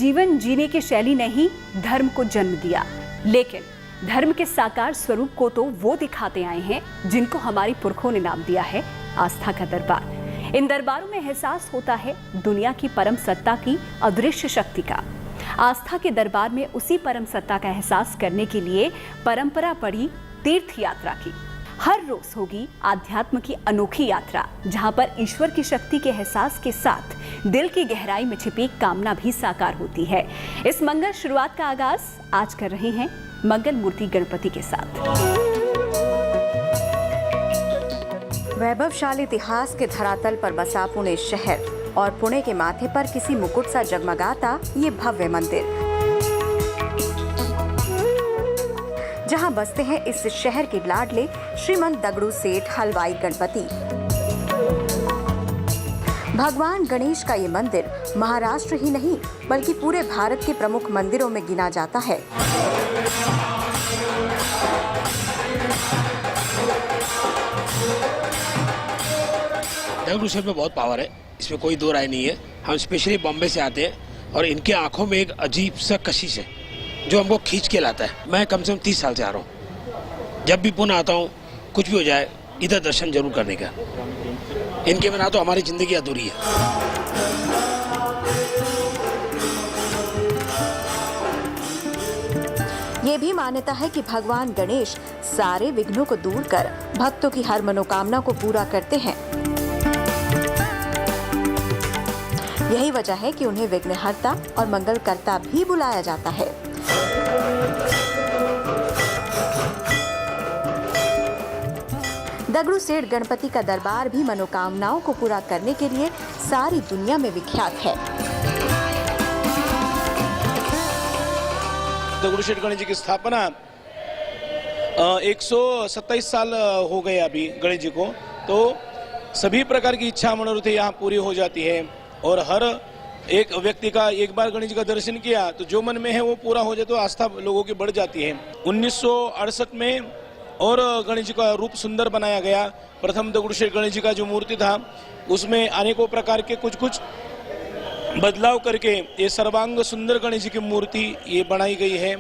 जीवन जीने की शैली ने ही धर्म को जन्म दिया, लेकिन धर्म के साकार स्वरूप को तो वो दिखाते आए हैं जिनको हमारे पुरखों ने नाम दिया है आस्था का दरबार। इन दरबारों में एहसास होता है दुनिया की परम सत्ता की अदृश्य शक्ति का। आस्था के दरबार में उसी परम सत्ता का एहसास करने के लिए परंपरा पड़ी तीर्थ यात्रा की। हर रोज होगी आध्यात्म की अनोखी यात्रा, जहां पर ईश्वर की शक्ति के एहसास के साथ दिल की गहराई में छिपी कामना भी साकार होती है। इस मंगल शुरुआत का आगाज आज कर रहे हैं मंगल मूर्ति गणपति के साथ। वैभवशाली इतिहास के धरातल पर बसा पुणे शहर और पुणे के माथे पर किसी मुकुट सा जगमगाता ये भव्य मंदिर, जहां बसते हैं इस शहर के लाडले श्रीमंत दगड़ू सेठ हलवाई गणपति। भगवान गणेश का ये मंदिर महाराष्ट्र ही नहीं बल्कि पूरे भारत के प्रमुख मंदिरों में गिना जाता है। दगड़ू सेठ में बहुत पावर है, इसमें कोई दो राय नहीं है। हम स्पेशली बॉम्बे से आते हैं और इनके आंखों में एक अजीब सा कशिश है जो हमको खींच के लाता है। मैं कम से कम 30 साल से आ रहा हूँ, जब भी पुणे आता हूँ कुछ भी हो जाए इधर दर्शन जरूर करने का। इनके बिना तो हमारी जिंदगी अधूरी है। ये भी मान्यता है कि भगवान गणेश सारे विघ्नों को दूर कर भक्तों की हर मनोकामना को पूरा करते हैं। यही वजह है कि उन्हें विघ्नहर्ता और मंगलकर्ता भी बुलाया जाता है। दगड़ू सेठ गणपति का दरबार भी मनोकामनाओं को पूरा करने के लिए सारी दुनिया में विख्यात है। दगड़ू सेठ गणेश जी की स्थापना 127 साल हो गए अभी गणेश जी को, तो सभी प्रकार की इच्छा मनोरथ यहाँ पूरी हो जाती है और हर एक व्यक्ति का एक बार गणेश जी का दर्शन किया तो जो मन में है वो पूरा हो जाए, तो आस्था लोगों की बढ़ जाती है। 1968 में और गणेश जी का रूप सुंदर बनाया गया। प्रथम दगड़ू सेठ गणेश जी का जो मूर्ति था उसमें अनेकों प्रकार के कुछ बदलाव करके ये सर्वांग सुंदर गणेश जी की मूर्ति ये बनाई गई है।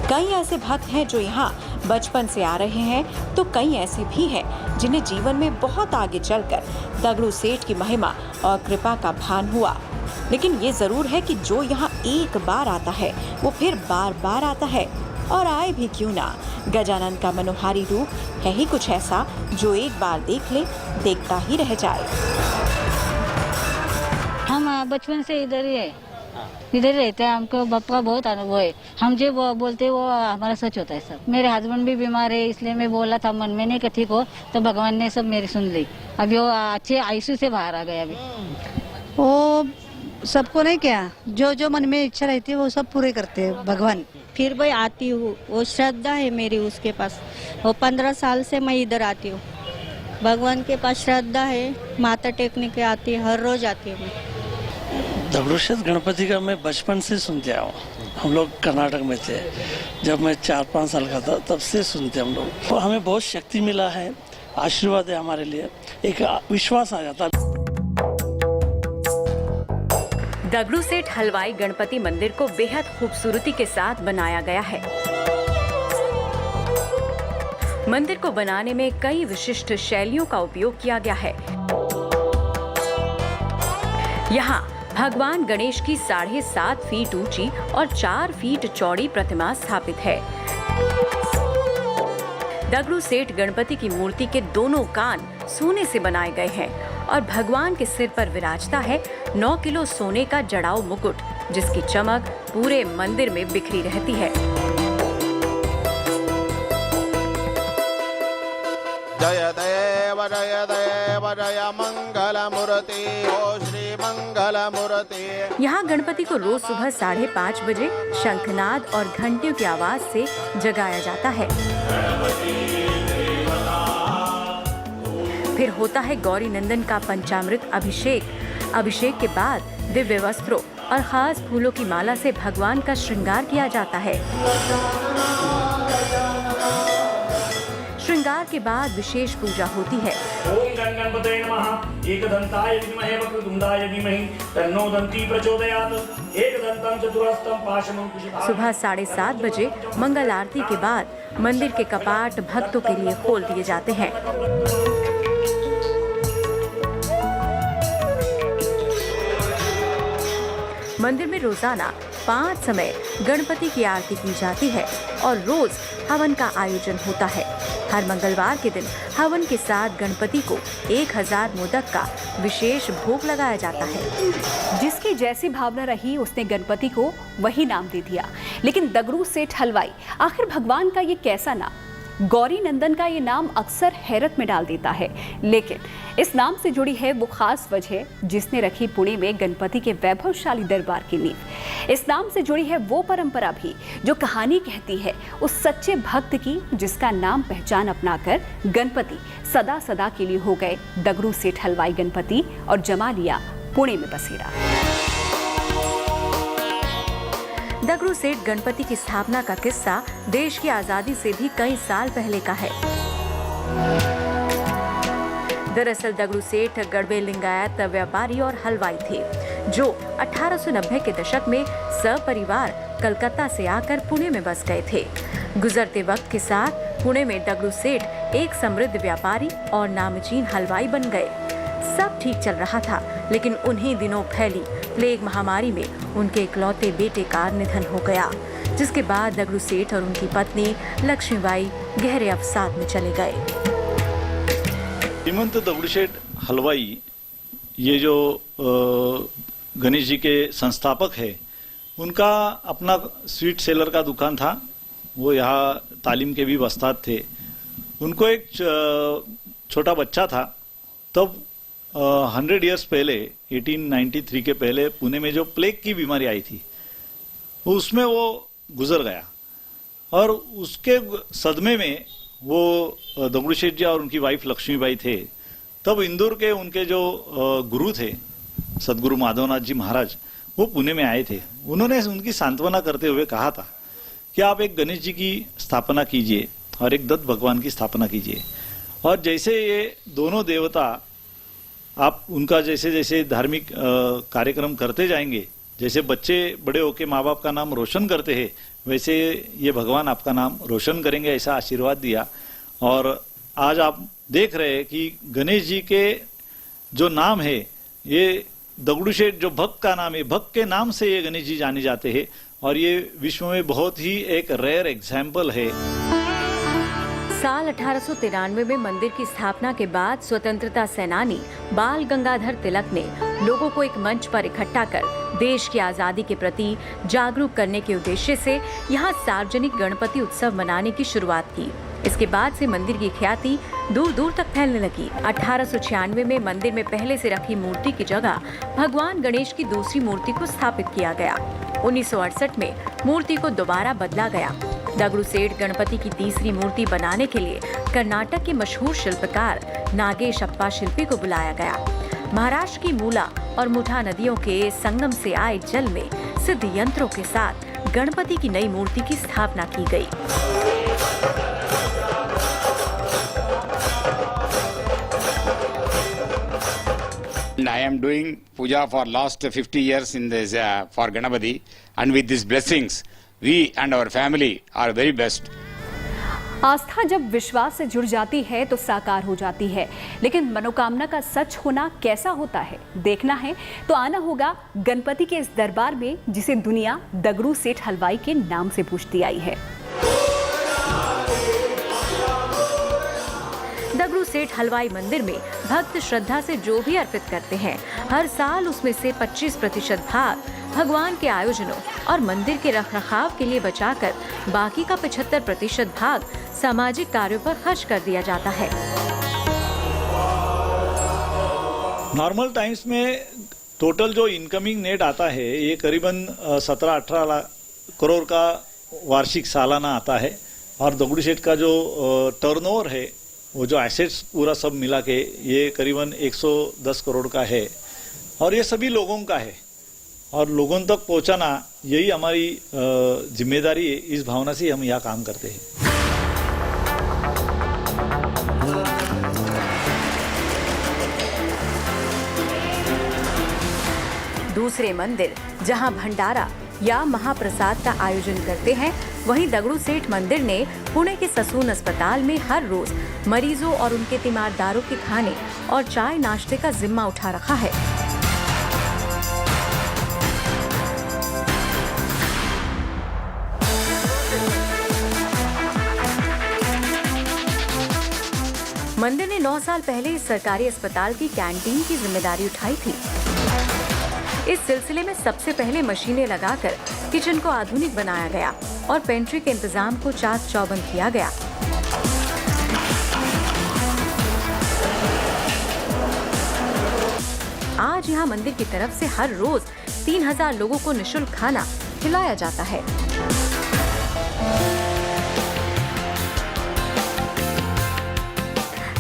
कई ऐसे भक्त हैं जो यहाँ बचपन से आ रहे हैं, तो कई ऐसे भी हैं जिन्हें जीवन में बहुत आगे चलकर दगड़ू सेठ की महिमा और कृपा का भान हुआ। लेकिन ये जरूर है कि जो यहाँ एक बार आता है वो फिर बार बार आता है, और आए भी क्यों ना। गजानन का मनोहारी रूप है ही कुछ ऐसा जो एक बार देख ले देखता ही रह जाए। हम बचपन से इधर ही है, इधर रहते हैं। हमको बापा का बहुत अनुभव है। हम जो बोलते हैं वो हमारा सच होता है सब। मेरे हस्बैंड भी बीमार है, इसलिए मैं बोला था मन में नहीं कि ठीक हो, तो भगवान ने सब मेरी सुन ली। अभी वो अच्छे आईसीयू से बाहर आ गए। अभी वो सबको नहीं क्या, जो जो मन में इच्छा रहती है वो सब पूरे करते हैं भगवान। फिर भी आती हूँ, वो श्रद्धा है मेरी उसके पास। वो 15 साल से मैं इधर आती हूँ। भगवान के पास श्रद्धा है, माथा टेकने के आती है, हर रोज आती हूँ मैं। दगड़ू सेठ गणपति का मैं बचपन से सुनते आया हूँ। हम लोग कर्नाटक में थे, जब मैं 4-5 साल का था तब से सुनते हम लोग। तो हमें बहुत शक्ति मिला है, आशीर्वाद है हमारे लिए, एक विश्वास आ जाता है। दगड़ू सेठ हलवाई गणपति मंदिर को बेहद खूबसूरती के साथ बनाया गया है। मंदिर को बनाने में कई विशिष्ट शैलियों का उपयोग किया गया है। यहाँ भगवान गणेश की 7.5 फीट ऊंची और 4 फीट चौड़ी प्रतिमा स्थापित है। दगड़ू सेठ गणपति की मूर्ति के दोनों कान सोने से बनाए गए हैं और भगवान के सिर पर विराजता है 9 किलो सोने का जड़ाऊ मुकुट, जिसकी चमक पूरे मंदिर में बिखरी रहती है। जय देव जय देव जय मंगल मूर्ति ओ श्री मंगल मूर्ति। यहाँ गणपति को रोज सुबह 5:30 बजे शंखनाद और घंटियों की आवाज से जगाया जाता है। फिर होता है गौरी नंदन का पंचामृत अभिषेक। अभिषेक के बाद दिव्य वस्त्रों और खास फूलों की माला से भगवान का श्रृंगार किया जाता है। श्रृंगार के बाद विशेष पूजा होती है। ओम गण गणपतये नमः। एकदंताय विद्महे वक्रतुंडाय धीमहि तन्नो दन्ती प्रचोदयात्। एकदंतं चतुरस्तं पाशमं कुशपाशं। सुबह 7:30 बजे मंगल आरती के बाद मंदिर के कपाट भक्तों के लिए खोल दिए जाते हैं। मंदिर में रोजाना 5 समय गणपति की आरती की जाती है और रोज हवन का आयोजन होता है। हर मंगलवार के दिन हवन के साथ गणपति को 1000 मोदक का विशेष भोग लगाया जाता है। जिसकी जैसी भावना रही उसने गणपति को वही नाम दे दिया। लेकिन दगड़ू सेठ हलवाई, आखिर भगवान का ये कैसा नाम? गौरी नंदन का ये नाम अक्सर हैरत में डाल देता है, लेकिन इस नाम से जुड़ी है वो खास वजह जिसने रखी पुणे में गणपति के वैभवशाली दरबार की नींव। इस नाम से जुड़ी है वो परंपरा भी जो कहानी कहती है उस सच्चे भक्त की जिसका नाम पहचान अपनाकर गणपति सदा सदा के लिए हो गए दगड़ू सेठ हलवाई गणपति और जमा लिया पुणे में बसेरा। दगड़ू सेठ गणपति की स्थापना का किस्सा देश की आजादी से भी कई साल पहले का है। दरअसल दगड़ू सेठ गढ़वे लिंगायत व्यापारी और हलवाई थे जो 1890 के दशक में सपरिवार कलकत्ता से आकर पुणे में बस गए थे। गुजरते वक्त के साथ पुणे में दगड़ू सेठ एक समृद्ध व्यापारी और नामचीन हलवाई बन गए। सब ठीक चल रहा था, लेकिन उन्हीं दिनों फैली प्लेग महामारी में उनके इकलौते बेटे का निधन हो गया, जिसके बाद दगड़ू सेठ और उनकी पत्नी लक्ष्मीबाई गहरे अवसाद में चले गए। श्रीमंत दगड़ू सेठ हलवाई ये जो गणेश जी के संस्थापक है, उनका अपना स्वीट सेलर का दुकान था। वो यहाँ तालीम के भी वस्ताद थे। उनको एक छोटा बच्चा था। तब 100 इयर्स पहले 1893 के पहले पुणे में जो प्लेग की बीमारी आई थी उसमें वो गुजर गया और उसके सदमे में वो दगड़ू सेठ जी और उनकी वाइफ लक्ष्मीबाई थे। तब इंदौर के उनके जो गुरु थे सदगुरु माधवनाथ जी महाराज, वो पुणे में आए थे। उन्होंने उनकी सांत्वना करते हुए कहा था कि आप एक गणेश जी की स्थापना कीजिए और एक दत्त भगवान की स्थापना कीजिए, और जैसे ये दोनों देवता आप उनका जैसे जैसे धार्मिक कार्यक्रम करते जाएंगे, जैसे बच्चे बड़े होके माँ बाप का नाम रोशन करते हैं, वैसे ये भगवान आपका नाम रोशन करेंगे, ऐसा आशीर्वाद दिया। और आज आप देख रहे हैं कि गणेश जी के जो नाम है, ये दगड़ू सेठ जो भक्त का नाम है, भक्त के नाम से ये गणेश जी जाने जाते हैं, और ये विश्व में बहुत ही एक रेयर एग्जाम्पल है। साल 1893 में मंदिर की स्थापना के बाद स्वतंत्रता सेनानी बाल गंगाधर तिलक ने लोगों को एक मंच पर इकट्ठा कर देश की आजादी के प्रति जागरूक करने के उद्देश्य से यहाँ सार्वजनिक गणपति उत्सव मनाने की शुरुआत की। इसके बाद से मंदिर की ख्याति दूर दूर तक फैलने लगी। 1896 में मंदिर में पहले से रखी मूर्ति की जगह भगवान गणेश की दूसरी मूर्ति को स्थापित किया गया। 1968 में मूर्ति को दोबारा बदला गया। दगड़ू सेठ गणपति की तीसरी मूर्ति बनाने के लिए कर्नाटक के मशहूर शिल्पकार नागेश अप्पा शिल्पी को बुलाया गया। महाराष्ट्र की मूला और मुठा नदियों के संगम से आए जल में सिद्ध यंत्रों के साथ गणपति की नई मूर्ति की स्थापना की गई। I am doing puja for last 50 years in this for Ganapati, and with these blessings we and our family are very blessed. आस्था जब विश्वास से जुड़ जाती है तो साकार हो जाती है, लेकिन मनोकामना का सच होना कैसा होता है देखना है तो आना होगा गणपति के इस दरबार में जिसे दुनिया दगड़ू सेठ हलवाई के नाम से पूछती आई है। दगड़ू सेठ हलवाई मंदिर में भक्त श्रद्धा से जो भी अर्पित करते हैं, हर साल उसमें से 25% भाग भगवान के आयोजनों और मंदिर के रखरखाव के लिए बचाकर बाकी का 75% भाग सामाजिक कार्यों पर खर्च कर दिया जाता है। नॉर्मल टाइम्स में टोटल जो इनकमिंग नेट आता है ये करीबन 17-18 करोड़ का वार्षिक सालाना आता है, और दगड़ू सेठ का जो टर्नओवर है, वो जो एसेट्स पूरा सब मिला के ये करीबन 110 करोड़ का है, और ये सभी लोगों का है, और लोगों तक पहुंचाना यही हमारी जिम्मेदारी है। इस भावना से हम यहाँ काम करते हैं। दूसरे मंदिर जहां भंडारा या महाप्रसाद का आयोजन करते हैं, वहीं दगड़ू सेठ मंदिर ने पुणे के ससून अस्पताल में हर रोज मरीजों और उनके तीमारदारों के खाने और चाय नाश्ते का जिम्मा उठा रखा है। मंदिर ने 9 साल पहले इस सरकारी अस्पताल की कैंटीन की जिम्मेदारी उठाई थी। इस सिलसिले में सबसे पहले मशीनें लगाकर किचन को आधुनिक बनाया गया और पेंट्री के इंतजाम को चाक चौबंद किया गया। आज यहाँ मंदिर की तरफ से हर रोज 3000 लोगों को निःशुल्क खाना खिलाया जाता है।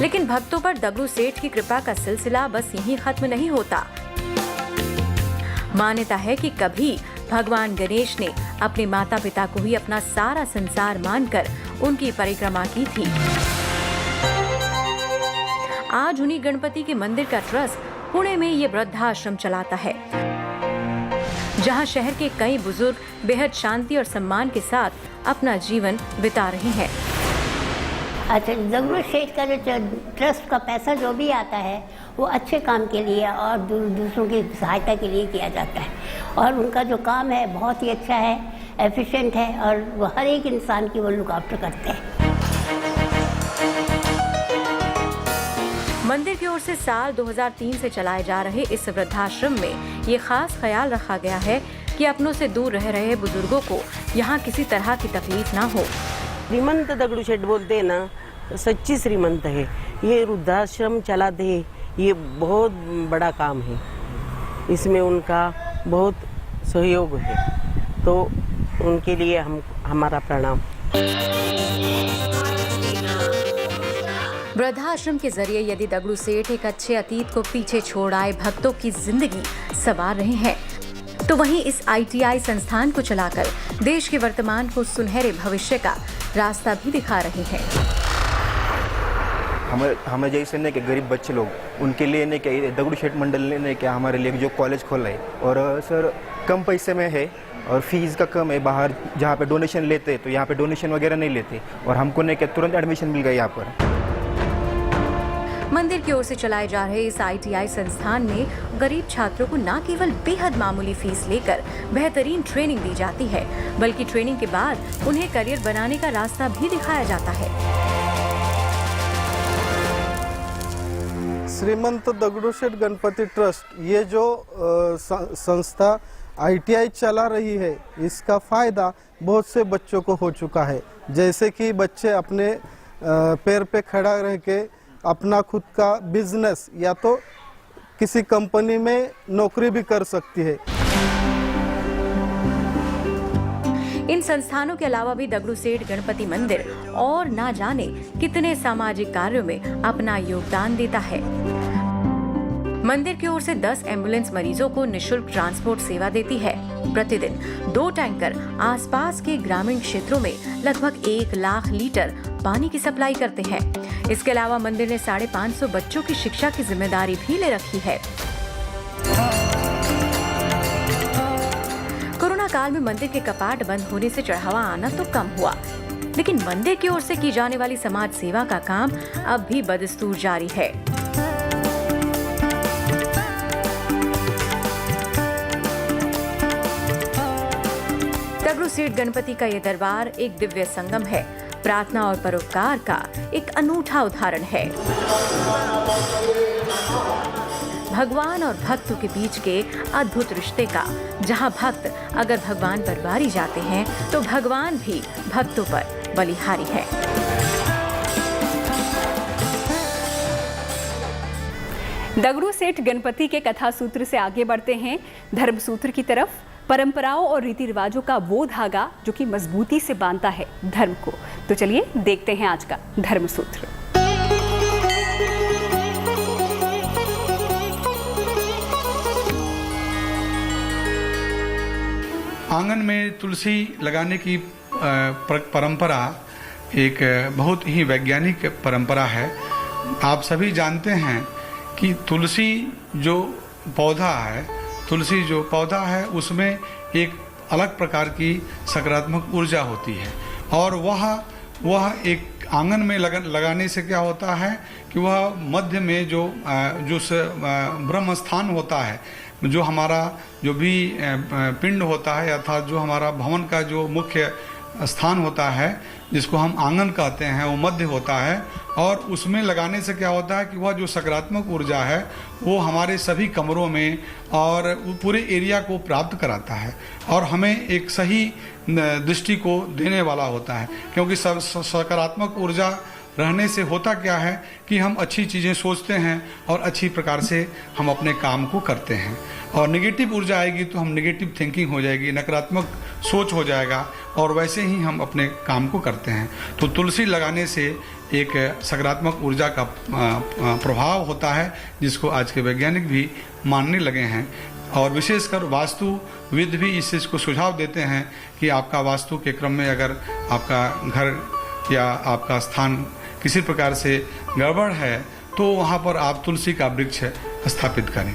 लेकिन भक्तों पर दगड़ू सेठ की कृपा का सिलसिला बस यहीं खत्म नहीं होता। मान्यता है कि कभी भगवान गणेश ने अपने माता पिता को ही अपना सारा संसार मानकर उनकी परिक्रमा की थी। आज उन्हीं गणपति के मंदिर का ट्रस्ट पुणे में ये वृद्धाश्रम चलाता है, जहां शहर के कई बुजुर्ग बेहद शांति और सम्मान के साथ अपना जीवन बिता रहे हैं। अच्छा, दगड़ू सेठ का जो ट्रस्ट का पैसा जो भी आता है वो अच्छे काम के लिए और दूसरों की सहायता के लिए किया जाता है, और उनका जो काम है बहुत ही अच्छा है, एफिशिएंट है, और वो हर एक इंसान की वो लुक आफ्टर करते हैं। मंदिर की ओर से साल 2003 से चलाए जा रहे इस वृद्धाश्रम में ये खास ख्याल रखा गया है कि अपनों से दूर रह रहे बुजुर्गों को यहाँ किसी तरह की तकलीफ ना हो। श्रीमंत दगड़ू सेठ बोलते हैं ना, सच्ची श्रीमंत है। ये वृद्धाश्रम चलाते हैं, ये बहुत बड़ा काम है, इसमें उनका बहुत सहयोग है, तो उनके लिए हमारा प्रणाम। वृद्धाश्रम के जरिए यदि दगड़ू सेठ एक अच्छे अतीत को पीछे छोड़ आए भक्तों की जिंदगी संवार रहे हैं, तो वहीं इस ITI संस्थान को चलाकर देश के वर्तमान को सुनहरे भविष्य का रास्ता भी दिखा रहे हैं। हमें जैसे ने के गरीब बच्चे लोग, उनके लिए ने के दगड़ू सेठ मंडल ने क्या हमारे लिए जो कॉलेज खोला है, और सर कम पैसे में है और फीस का कम है। बाहर जहाँ पे डोनेशन लेते तो यहाँ पे डोनेशन वगैरह नहीं लेते, और हमको ने क्या तुरंत एडमिशन मिल गया यहाँ पर। मंदिर की ओर से चलाए जा रहे इस ITI संस्थान में गरीब छात्रों को न केवल बेहद मामूली फीस लेकर बेहतरीन ट्रेनिंग दी जाती है, बल्कि ट्रेनिंग के बाद उन्हें करियर बनाने का रास्ता भी दिखाया जाता है। श्रीमंत दगड़ू सेठ गणपति ट्रस्ट, ये जो संस्था ITI चला रही है, इसका फायदा बहुत से बच्चों को हो चुका है। जैसे कि बच्चे अपने पैर पे खड़ा रह के अपना खुद का बिजनेस या तो किसी कंपनी में नौकरी भी कर सकती है। इन संस्थानों के अलावा भी दगड़ू सेठ गणपति मंदिर और ना जाने कितने सामाजिक कार्यों में अपना योगदान देता है। मंदिर की ओर से 10 एम्बुलेंस मरीजों को निःशुल्क ट्रांसपोर्ट सेवा देती है। प्रतिदिन 2 टैंकर आसपास के ग्रामीण क्षेत्रों में लगभग 1 लाख लीटर पानी की सप्लाई करते हैं। इसके अलावा मंदिर ने 550 बच्चों की शिक्षा की जिम्मेदारी भी ले रखी है। कोरोना काल में मंदिर के कपाट बंद होने से चढ़ावा आना तो कम हुआ, लेकिन मंदिर की ओर से की जाने वाली समाज सेवा का काम अब भी बदस्तूर जारी है। दगड़ू सेठ गणपति का ये दरबार एक दिव्य संगम है, प्रार्थना और परोपकार का एक अनूठा उदाहरण है। भगवान और भक्तों के बीच के अद्भुत रिश्ते का, जहां भक्त अगर भगवान पर बारी जाते हैं तो भगवान भी भक्तों पर बलिहारी है। दगड़ू सेठ गणपति के कथा सूत्र से आगे बढ़ते हैं धर्म सूत्र की तरफ। परंपराओं और रीति रिवाजों का वो धागा जो कि मजबूती से बांधता है धर्म को। तो चलिए देखते हैं आज का धर्म सूत्र। आंगन में तुलसी लगाने की परंपरा एक बहुत ही वैज्ञानिक परंपरा है। आप सभी जानते हैं कि तुलसी जो पौधा है तुलसी जो पौधा है उसमें एक अलग प्रकार की सकारात्मक ऊर्जा होती है और वह एक आंगन में लगाने से क्या होता है कि वह मध्य में जो ब्रह्म स्थान होता है, जो हमारा जो भी पिंड होता है अर्थात जो हमारा भवन का जो मुख्य स्थान होता है जिसको हम आंगन कहते हैं, वो मध्य होता है और उसमें लगाने से क्या होता है कि वह जो सकारात्मक ऊर्जा है वो हमारे सभी कमरों में और पूरे एरिया को प्राप्त कराता है और हमें एक सही दृष्टि को देने वाला होता है, क्योंकि सकारात्मक ऊर्जा रहने से होता क्या है कि हम अच्छी चीज़ें सोचते हैं और अच्छी प्रकार से हम अपने काम को करते हैं। और नेगेटिव ऊर्जा आएगी तो हम नेगेटिव थिंकिंग हो जाएगी, नकारात्मक सोच हो जाएगा और वैसे ही हम अपने काम को करते हैं। तो तुलसी लगाने से एक सकारात्मक ऊर्जा का प्रभाव होता है जिसको आज के वैज्ञानिक भी मानने लगे हैं और विशेषकर वास्तुविद भी इस चीज़ को सुझाव देते हैं कि आपका वास्तु के क्रम में अगर आपका घर या आपका स्थान किसी प्रकार से गड़बड़ है तो वहाँ पर आप तुलसी का वृक्ष स्थापित करें।